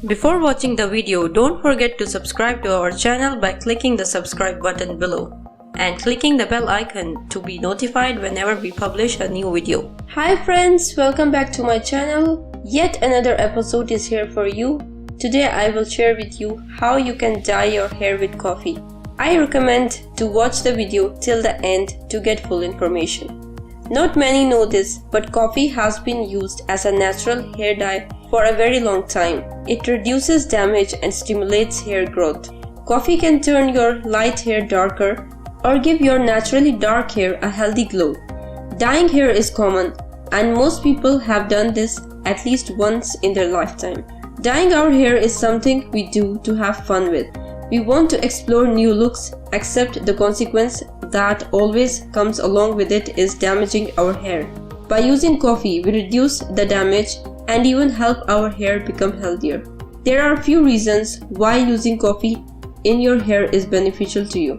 Before watching the video, don't forget to subscribe to our channel by clicking the subscribe button below and clicking the bell icon to be notified whenever we publish a new video. Hi friends, welcome back to my channel. Yet another episode is here for you. Today I will share with you how you can dye your hair with coffee. I recommend to watch the video till the end to get full information. Not many know this, but coffee has been used as a natural hair dye for a very long time. It reduces damage and stimulates hair growth. Coffee can turn your light hair darker or give your naturally dark hair a healthy glow. Dyeing hair is common, and most people have done this at least once in their lifetime. Dyeing our hair is something we do to have fun with. We want to explore new looks, except the consequence that always comes along with it is damaging our hair. By using coffee, we reduce the damage and even help our hair become healthier. There are a few reasons why using coffee in your hair is beneficial to you.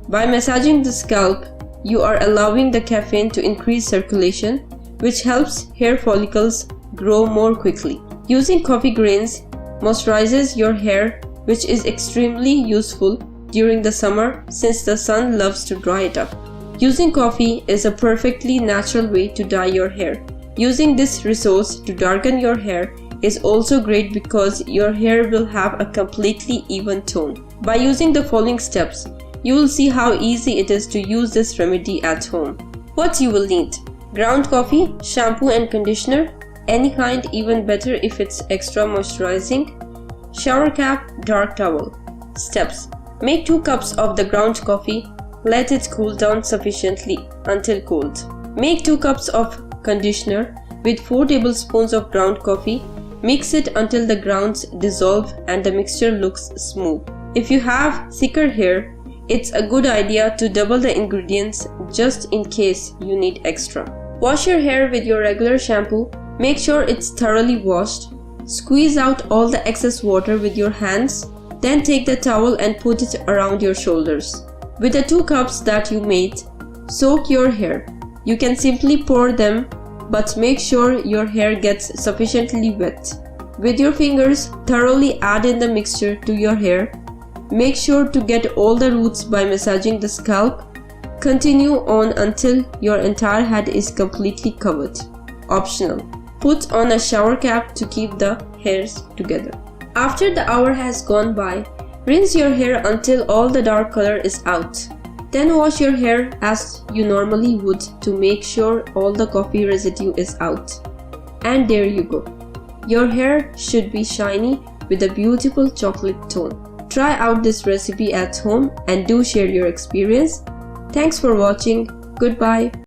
By massaging the scalp, you are allowing the caffeine to increase circulation, which helps hair follicles grow more quickly. Using coffee grains moisturizes your hair, which is extremely useful during the summer since the sun loves to dry it up. Using coffee is a perfectly natural way to dye your hair. Using this resource to darken your hair is also great because your hair will have a completely even tone. By using the following steps, you will see how easy it is to use this remedy at home. What you will need: ground coffee, shampoo and conditioner, any kind, even better if it's extra moisturizing, shower cap, dark towel. Steps: make 2 cups of the ground coffee, let it cool down sufficiently until cold. Make 2 cups of conditioner with 4 tablespoons of ground coffee. Mix it until the grounds dissolve and the mixture looks smooth. If you have thicker hair, it's a good idea to double the ingredients just in case you need extra. Wash your hair with your regular shampoo. Make sure it's thoroughly washed. Squeeze out all the excess water with your hands. Then take the towel and put it around your shoulders. With the 2 cups that you made, soak your hair. You can simply pour them, but make sure your hair gets sufficiently wet. With your fingers, thoroughly add in the mixture to your hair. Make sure to get all the roots by massaging the scalp. Continue on until your entire head is completely covered. Optional. Put on a shower cap to keep the hairs together. After the hour has gone by, rinse your hair until all the dark color is out. Then wash your hair as you normally would to make sure all the coffee residue is out. And there you go. Your hair should be shiny with a beautiful chocolate tone. Try out this recipe at home and do share your experience. Thanks for watching. Goodbye.